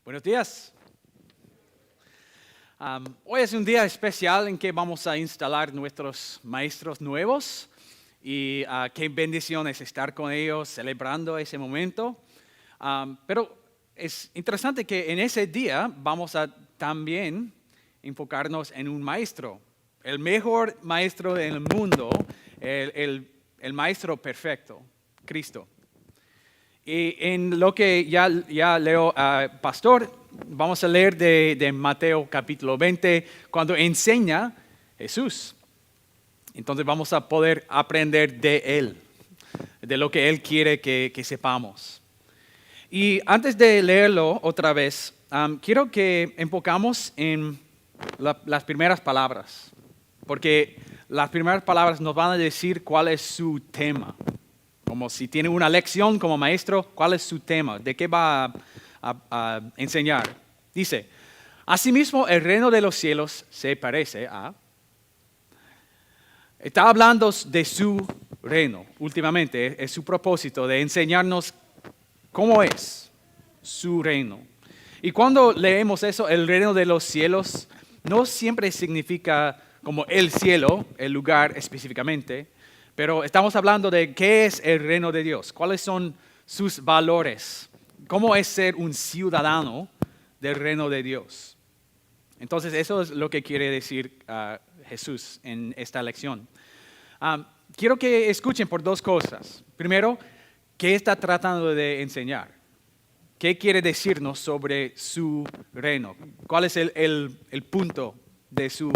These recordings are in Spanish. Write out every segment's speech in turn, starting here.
Buenos días. Hoy es un día especial en que vamos a instalar nuestros maestros nuevos y qué bendición es estar con ellos celebrando ese momento. Pero es interesante que en ese día vamos a también enfocarnos en un maestro, el mejor maestro del mundo, el maestro perfecto, Cristo. Y en lo que ya leo, Pastor, vamos a leer de Mateo capítulo 20, cuando enseña Jesús. Entonces vamos a poder aprender de Él, de lo que Él quiere que sepamos. Y antes de leerlo otra vez, quiero que enfocamos en las primeras palabras, porque las primeras palabras nos van a decir cuál es su tema. Como si tiene una lección como maestro, ¿cuál es su tema? ¿De qué va a enseñar? Dice, asimismo el reino de los cielos se parece a... Está hablando de su reino, últimamente, es su propósito de enseñarnos cómo es su reino. Y cuando leemos eso, el reino de los cielos, no siempre significa como el cielo, el lugar específicamente, pero estamos hablando de qué es el reino de Dios, cuáles son sus valores, cómo es ser un ciudadano del reino de Dios. Entonces eso es lo que quiere decir Jesús en esta lección. Quiero que escuchen por dos cosas. Primero, ¿qué está tratando de enseñar? ¿Qué quiere decirnos sobre su reino? ¿Cuál es el punto de su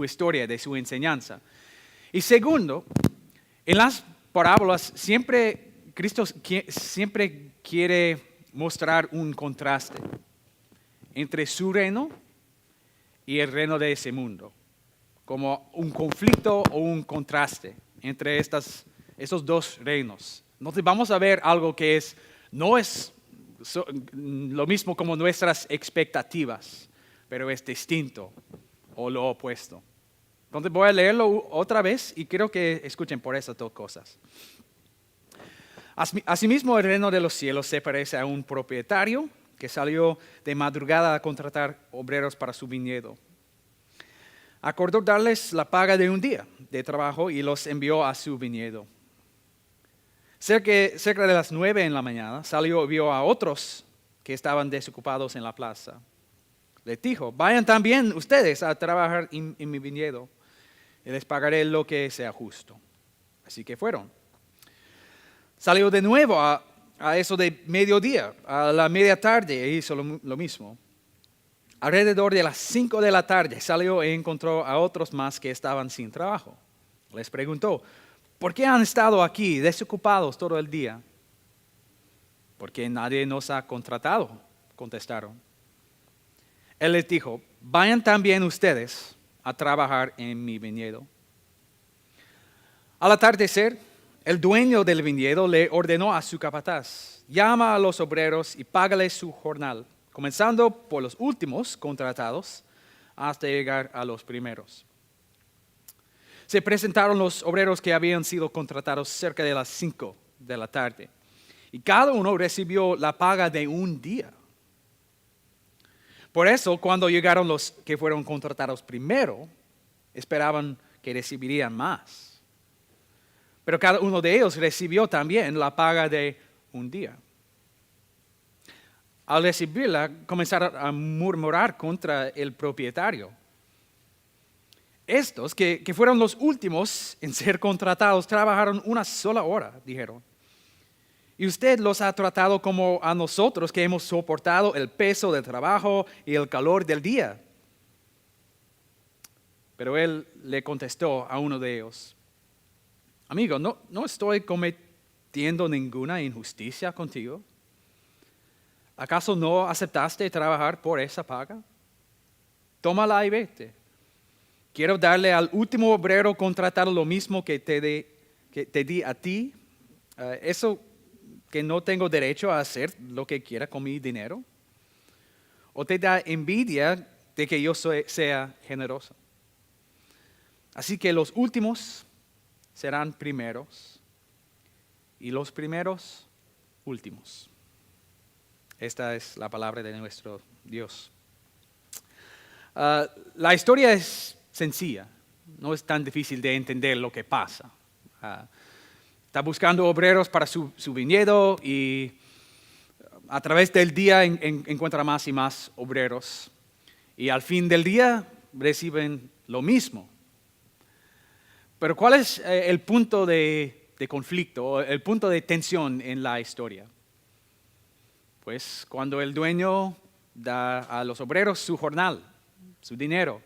historia, de su enseñanza? Y segundo, en las parábolas Cristo siempre quiere mostrar un contraste entre su reino y el reino de ese mundo, como un conflicto o un contraste entre esos dos reinos. Entonces vamos a ver algo que no es lo mismo como nuestras expectativas, pero es distinto o lo opuesto. Entonces voy a leerlo otra vez y quiero que escuchen por esas dos cosas. Asimismo, el reino de los cielos se parece a un propietario que salió de madrugada a contratar obreros para su viñedo. Acordó darles la paga de un día de trabajo y los envió a su viñedo. Cerca de las 9 de la mañana salió y vio a otros que estaban desocupados en la plaza. Les dijo, vayan también ustedes a trabajar en mi viñedo y les pagaré lo que sea justo. Así que fueron. Salió de nuevo a eso de mediodía, a la media tarde, e hizo lo mismo. Alrededor de las 5 de la tarde salió e encontró a otros más que estaban sin trabajo. Les preguntó, ¿por qué han estado aquí desocupados todo el día? Porque nadie nos ha contratado, contestaron. Él les dijo, vayan también ustedes a trabajar en mi viñedo. Al atardecer, el dueño del viñedo le ordenó a su capataz, llama a los obreros y págales su jornal, comenzando por los últimos contratados hasta llegar a los primeros. Se presentaron los obreros que habían sido contratados cerca de las 5 de la tarde y cada uno recibió la paga de un día. Por eso, cuando llegaron los que fueron contratados primero, esperaban que recibirían más. Pero cada uno de ellos recibió también la paga de un día. Al recibirla, comenzaron a murmurar contra el propietario. Estos, que fueron los últimos en ser contratados, trabajaron una sola hora, dijeron. Y usted los ha tratado como a nosotros que hemos soportado el peso del trabajo y el calor del día. Pero él le contestó a uno de ellos, amigo, no estoy cometiendo ninguna injusticia contigo. ¿Acaso no aceptaste trabajar por esa paga? Tómala y vete. Quiero darle al último obrero contratado lo mismo que te di a ti. ¿Eso que no tengo derecho a hacer lo que quiera con mi dinero? ¿O te da envidia de que yo sea generoso? Así que los últimos serán primeros y los primeros últimos. Esta es la palabra de nuestro Dios. La historia es sencilla, no es tan difícil de entender lo que pasa. Está buscando obreros para su viñedo y a través del día encuentra más y más obreros. Y al fin del día reciben lo mismo. Pero ¿cuál es el punto de conflicto, el punto de tensión en la historia? Pues cuando el dueño da a los obreros su jornal, su dinero.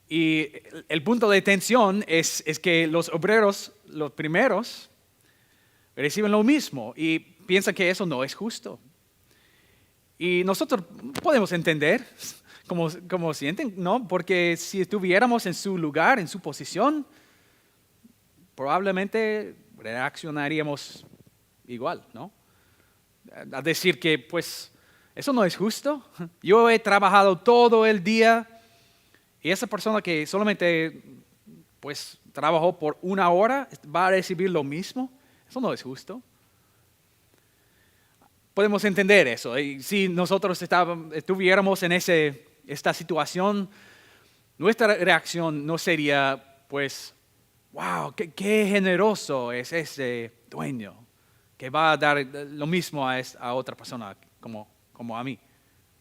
Y el punto de tensión es que los obreros, los primeros, reciben lo mismo y piensan que eso no es justo. Y nosotros podemos entender cómo sienten, ¿no? Porque si estuviéramos en su lugar, en su posición, probablemente reaccionaríamos igual, ¿no? A decir que, pues, eso no es justo. Yo he trabajado todo el día y esa persona que solamente, pues, trabajó por 1 hora va a recibir lo mismo. Eso no es justo. Podemos entender eso. Y si nosotros estuviéramos en esta situación, nuestra reacción no sería, pues, wow, qué generoso es ese dueño que va a dar lo mismo a otra persona como a mí.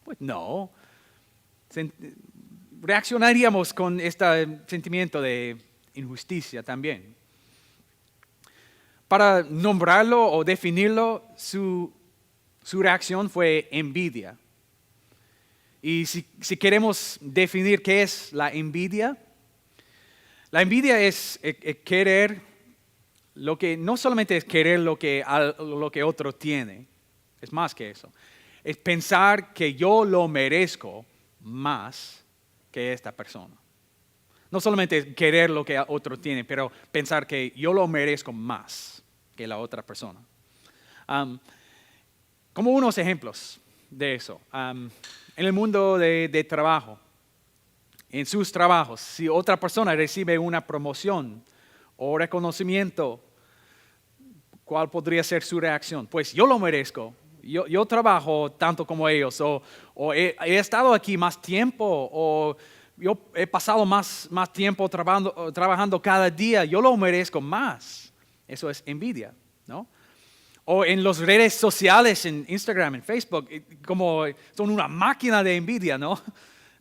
Pues no. Reaccionaríamos con este sentimiento de injusticia también. Para nombrarlo o definirlo, su reacción fue envidia. Y si queremos definir qué es la envidia es querer no solamente es querer lo que otro tiene, es más que eso. Es pensar que yo lo merezco más que esta persona. No solamente es querer lo que otro tiene, pero pensar que yo lo merezco más que la otra persona. Como unos ejemplos de eso. En el mundo de trabajo, en sus trabajos, si otra persona recibe una promoción o reconocimiento, ¿cuál podría ser su reacción? Pues yo lo merezco. Yo trabajo tanto como ellos, o he estado aquí más tiempo, o yo he pasado más tiempo trabajando cada día, yo lo merezco más. Eso es envidia, ¿no? O en las redes sociales, en Instagram, en Facebook, como son una máquina de envidia, ¿no?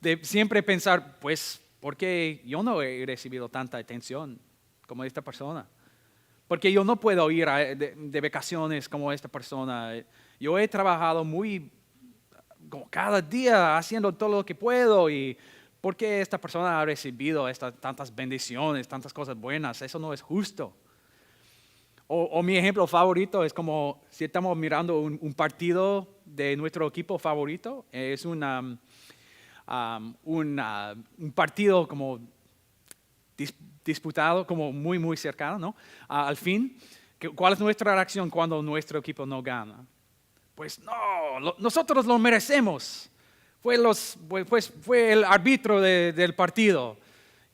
De siempre pensar, pues, ¿por qué yo no he recibido tanta atención como esta persona? Porque yo no puedo ir de vacaciones como esta persona. Yo he trabajado como cada día haciendo todo lo que puedo y ¿por qué esta persona ha recibido tantas bendiciones, tantas cosas buenas? Eso no es justo. O mi ejemplo favorito es como si estamos mirando un partido de nuestro equipo favorito. Es un partido como disputado, como muy, muy cercano, ¿no? Al fin, ¿cuál es nuestra reacción cuando nuestro equipo no gana? Pues no, nosotros lo merecemos. Fue el árbitro del partido.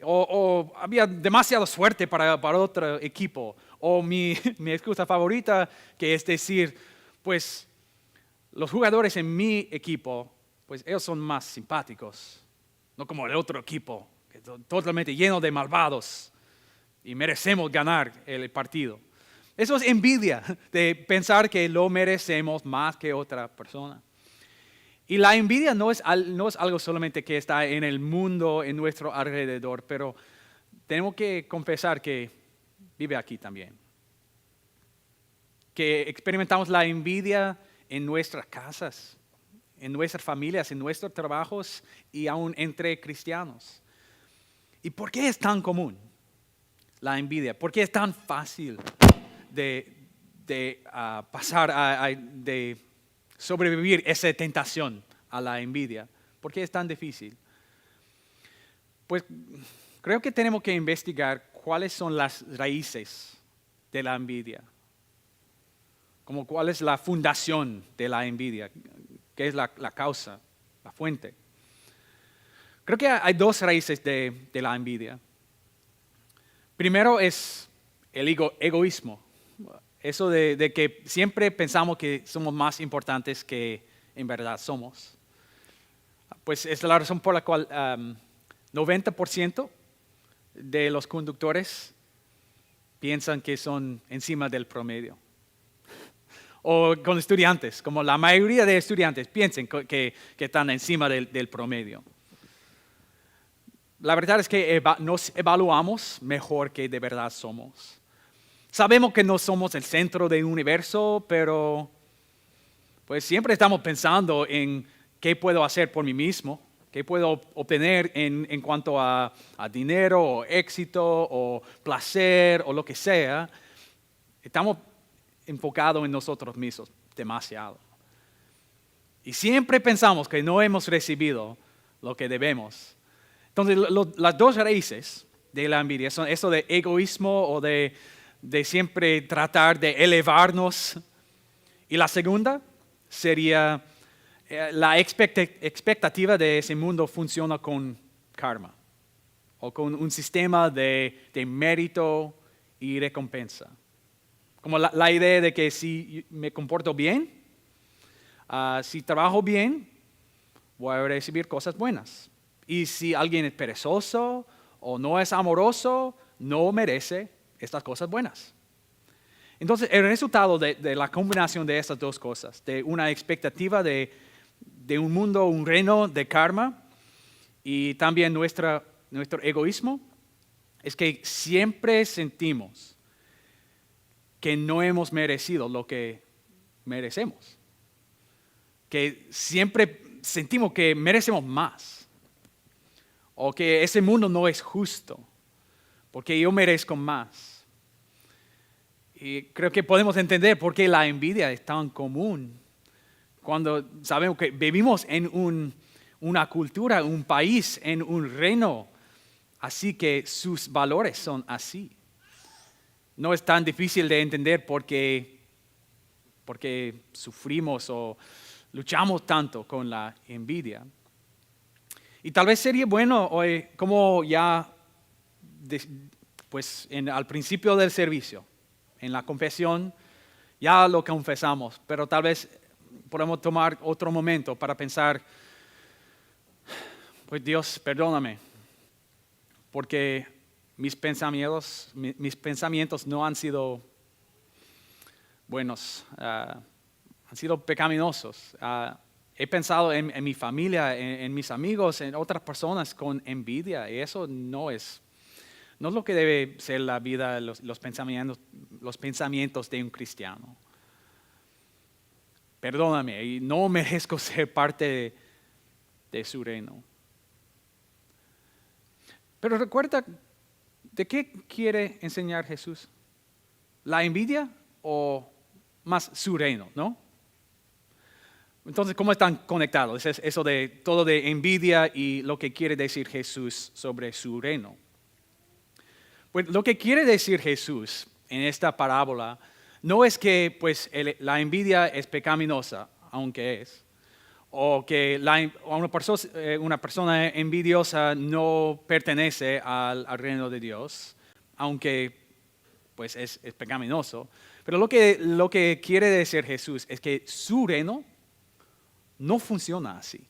O había demasiada suerte para otro equipo. O mi excusa favorita, que es decir, pues los jugadores en mi equipo, pues ellos son más simpáticos, no como el otro equipo, que es totalmente lleno de malvados y merecemos ganar el partido. Eso es envidia, de pensar que lo merecemos más que otra persona. Y la envidia no es algo solamente que está en el mundo, en nuestro alrededor, pero tenemos que confesar que vive aquí también. Que experimentamos la envidia en nuestras casas, en nuestras familias, en nuestros trabajos y aún entre cristianos. ¿Y por qué es tan común la envidia? ¿Por qué es tan fácil de pasar, de sobrevivir esa tentación a la envidia? ¿Por qué es tan difícil? Pues creo que tenemos que investigar cuáles son las raíces de la envidia. Como cuál es la fundación de la envidia, qué es la causa, la fuente. Creo que hay dos raíces de la envidia. Primero es el egoísmo. Eso de que siempre pensamos que somos más importantes que en verdad somos. Pues es la razón por la cual 90% de los conductores piensan que son encima del promedio. O con estudiantes, como la mayoría de estudiantes piensan que están encima del promedio. La verdad es que nos evaluamos mejor que de verdad somos. Sabemos que no somos el centro del universo, pero pues siempre estamos pensando en qué puedo hacer por mí mismo, qué puedo obtener en cuanto a dinero o éxito o placer o lo que sea. Estamos enfocados en nosotros mismos demasiado. Y siempre pensamos que no hemos recibido lo que debemos. Entonces, las dos raíces de la envidia son eso de egoísmo o de siempre tratar de elevarnos. Y la segunda sería la expectativa de ese mundo funciona con karma o con un sistema de mérito y recompensa. Como la idea de que si me comporto bien, si trabajo bien, voy a recibir cosas buenas. Y si alguien es perezoso o no es amoroso, no merece estas cosas buenas. Entonces, el resultado de la combinación de estas dos cosas, de una expectativa de un mundo, un reino de karma y también nuestro egoísmo, es que siempre sentimos que no hemos merecido lo que merecemos. Que siempre sentimos que merecemos más. O que ese mundo no es justo, porque yo merezco más. Y creo que podemos entender por qué la envidia es tan común. Cuando sabemos que vivimos en una cultura, un país, en un reino, así que sus valores son así. No es tan difícil de entender porque sufrimos o luchamos tanto con la envidia. Y tal vez sería bueno hoy, como ya al principio del servicio, en la confesión, ya lo confesamos, pero tal vez podemos tomar otro momento para pensar, pues Dios, perdóname, porque mis pensamientos no han sido buenos, han sido pecaminosos. He pensado en mi familia, en mis amigos, en otras personas con envidia, y eso no es lo que debe ser la vida, los pensamientos de un cristiano. Perdóname, y no merezco ser parte de su reino. Pero recuerda, ¿de qué quiere enseñar Jesús? ¿La envidia o más su reino, no? Entonces, ¿cómo están conectados? Es eso de todo de envidia y lo que quiere decir Jesús sobre su reino. Pues lo que quiere decir Jesús en esta parábola no es que pues, la envidia es pecaminosa, aunque es, o que una persona envidiosa no pertenece al reino de Dios, aunque pues, es pecaminoso. Pero lo que quiere decir Jesús es que su reino no funciona así.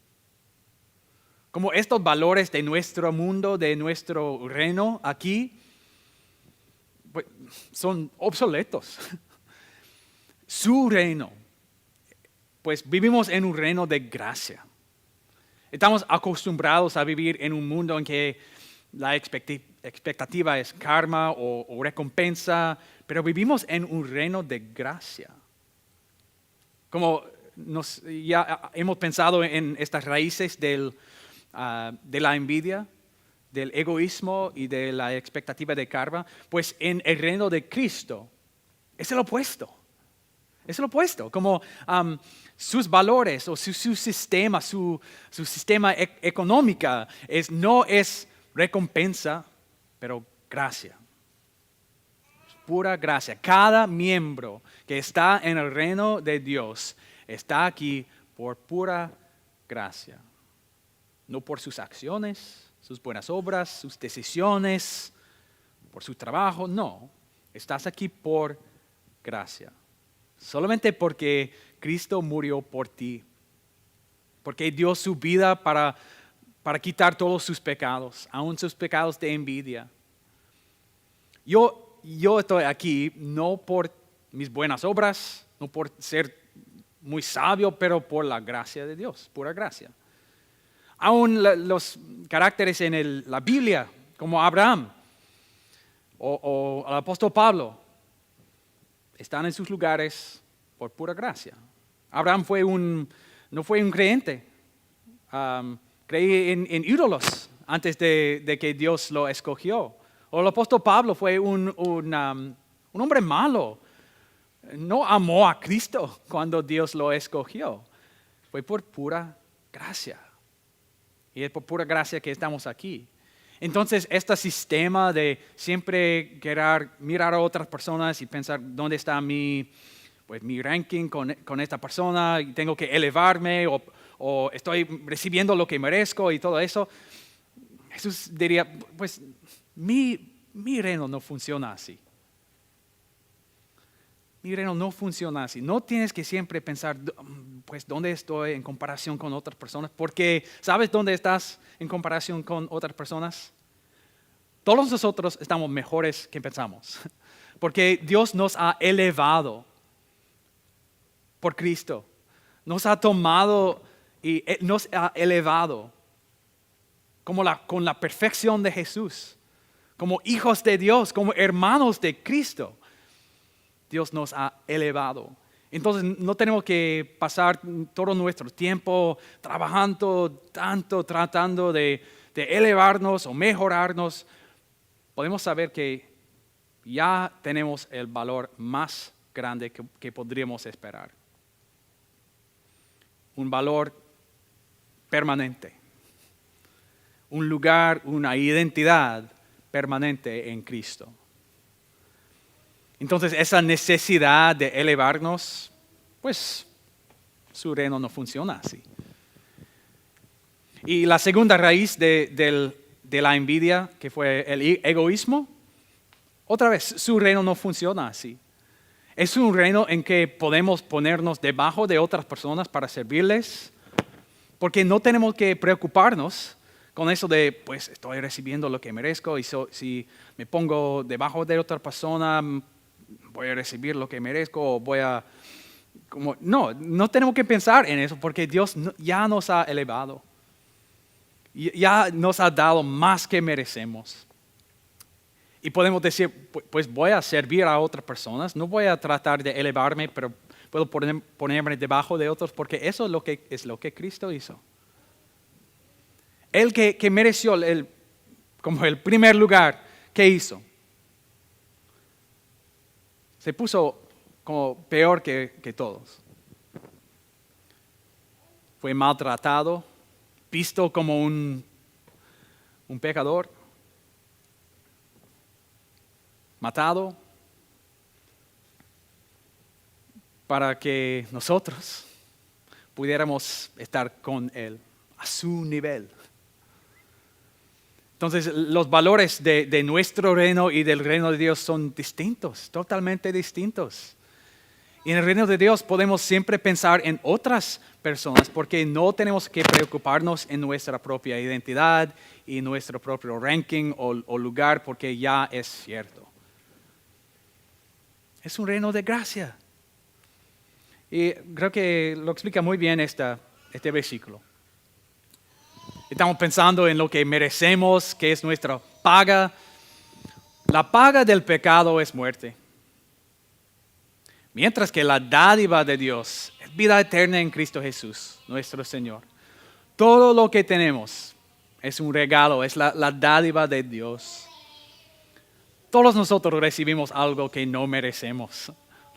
Como estos valores de nuestro mundo, de nuestro reino aquí, pues, son obsoletos. Su reino, pues vivimos en un reino de gracia. Estamos acostumbrados a vivir en un mundo en que la expectativa es karma o recompensa, pero vivimos en un reino de gracia. Como ya hemos pensado en estas raíces de la envidia, del egoísmo y de la expectativa de karma, pues en el reino de Cristo es el opuesto. Es el opuesto, como sus valores o su sistema, su sistema económico no es recompensa, pero gracia. Es pura gracia. Cada miembro que está en el reino de Dios está aquí por pura gracia. No por sus acciones, sus buenas obras, sus decisiones, por su trabajo, no. Estás aquí por gracia. Solamente porque Cristo murió por ti. Porque dio su vida para quitar todos sus pecados, aun sus pecados de envidia. Yo estoy aquí no por mis buenas obras, no por ser muy sabio, pero por la gracia de Dios, pura gracia. Aún los caracteres en la Biblia, como Abraham o el apóstol Pablo, están en sus lugares por pura gracia. Abraham no fue un creyente. Creí en ídolos antes de que Dios lo escogió. O el apóstol Pablo fue un hombre malo. No amó a Cristo cuando Dios lo escogió. Fue por pura gracia. Y es por pura gracia que estamos aquí. Entonces, este sistema de siempre querer mirar a otras personas y pensar dónde está mi ranking con esta persona y tengo que elevarme o estoy recibiendo lo que merezco y todo eso. Jesús diría, pues mi reino no funciona así. Mi reino no funciona así. No tienes que siempre pensar, pues, ¿dónde estoy en comparación con otras personas? Porque, ¿sabes dónde estás en comparación con otras personas? Todos nosotros estamos mejores que pensamos. Porque Dios nos ha elevado por Cristo. Nos ha tomado y nos ha elevado con la perfección de Jesús. Como hijos de Dios, como hermanos de Cristo. Dios nos ha elevado. Entonces no tenemos que pasar todo nuestro tiempo trabajando tanto, tratando de elevarnos o mejorarnos. Podemos saber que ya tenemos el valor más grande que podríamos esperar. Un valor permanente. Un lugar, una identidad permanente en Cristo. Entonces, esa necesidad de elevarnos, pues su reino no funciona así. Y la segunda raíz de la envidia, que fue el egoísmo, otra vez, su reino no funciona así. Es un reino en que podemos ponernos debajo de otras personas para servirles, porque no tenemos que preocuparnos con eso de, pues estoy recibiendo lo que merezco y si me pongo debajo de otra persona, voy a recibir lo que merezco o no tenemos que pensar en eso porque Dios ya nos ha elevado. Ya nos ha dado más que merecemos. Y podemos decir, pues voy a servir a otras personas, no voy a tratar de elevarme, pero puedo ponerme debajo de otros porque eso es lo que Cristo hizo. Él que mereció como el primer lugar, ¿qué hizo? Se puso como peor que todos. Fue maltratado, visto como un pecador, matado, para que nosotros pudiéramos estar con Él a su nivel. Entonces, los valores de nuestro reino y del reino de Dios son distintos, totalmente distintos. Y en el reino de Dios podemos siempre pensar en otras personas porque no tenemos que preocuparnos en nuestra propia identidad y nuestro propio ranking o lugar porque ya es cierto. Es un reino de gracia. Y creo que lo explica muy bien este versículo. Estamos pensando en lo que merecemos, que es nuestra paga. La paga del pecado es muerte. Mientras que la dádiva de Dios es vida eterna en Cristo Jesús, nuestro Señor. Todo lo que tenemos es un regalo, es la dádiva de Dios. Todos nosotros recibimos algo que no merecemos.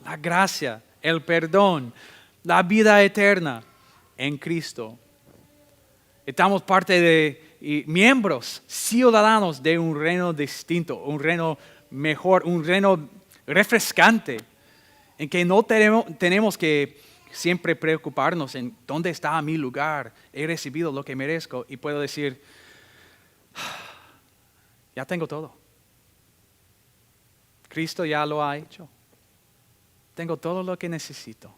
La gracia, el perdón, la vida eterna en Cristo. Estamos miembros, ciudadanos de un reino distinto, un reino mejor, un reino refrescante, en que no tenemos que siempre preocuparnos en dónde está mi lugar, he recibido lo que merezco y puedo decir, ya tengo todo. Cristo ya lo ha hecho. tengo todo lo que necesito.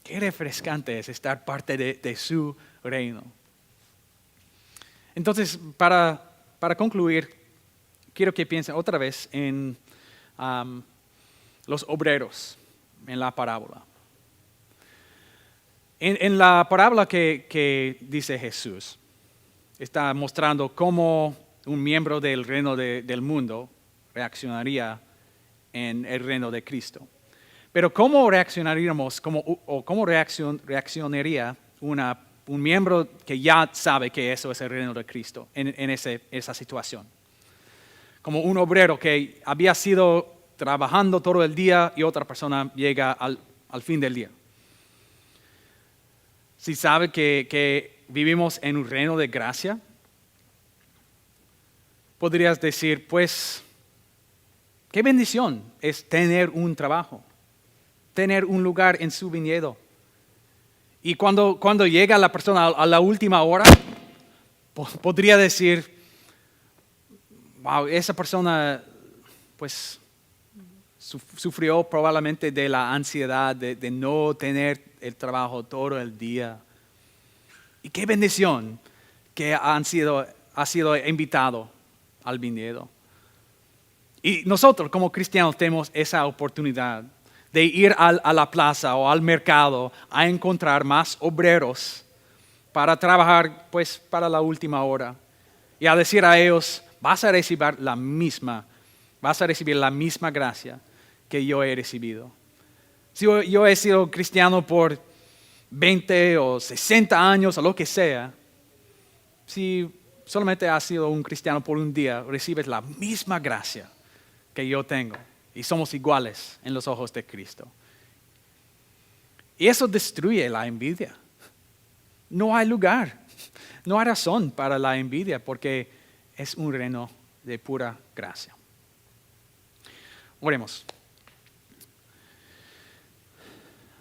Qué refrescante es estar parte de su reino. Entonces, para concluir, quiero que piensen otra vez en los obreros en la parábola. En la parábola que dice Jesús, está mostrando cómo un miembro del reino del mundo reaccionaría en el reino de Cristo. Pero ¿cómo reaccionaríamos, cómo reaccionaría un miembro que ya sabe que eso es el reino de Cristo en esa situación? Como un obrero que había sido trabajando todo el día y otra persona llega al fin del día. Si sabe que vivimos en un reino de gracia, podrías decir, pues, qué bendición es tener un trabajo, tener un lugar en su viñedo. Y cuando llega la persona a la última hora, podría decir, wow, esa persona pues sufrió probablemente de la ansiedad de no tener el trabajo todo el día. Y qué bendición que ha sido invitado al viñedo. Y nosotros como cristianos tenemos esa oportunidad de ir a la plaza o al mercado a encontrar más obreros para trabajar pues para la última hora. Y a decir a ellos, vas a recibir la misma gracia que yo he recibido. Si yo he sido cristiano por 20 o 60 años o lo que sea, si solamente has sido un cristiano por un día, recibes la misma gracia que yo tengo. Y somos iguales en los ojos de Cristo. Y eso destruye la envidia. No hay lugar, no hay razón para la envidia porque es un reino de pura gracia. Oremos.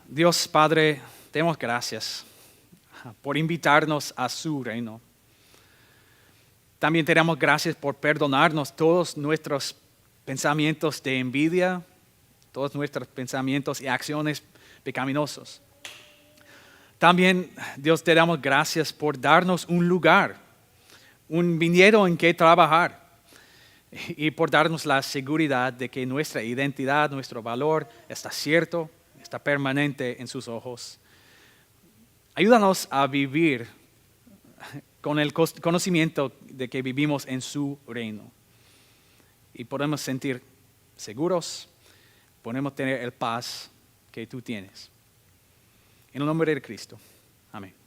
Dios Padre, te damos gracias por invitarnos a su reino. También te damos gracias por perdonarnos todos nuestros pensamientos de envidia, todos nuestros pensamientos y acciones pecaminosos. También, Dios, te damos gracias por darnos un lugar, un viñedo en que trabajar y por darnos la seguridad de que nuestra identidad, nuestro valor está cierto, está permanente en sus ojos. Ayúdanos a vivir con el conocimiento de que vivimos en su reino. Y podemos sentir seguros, podemos tener el paz que tú tienes. En el nombre de Cristo. Amén.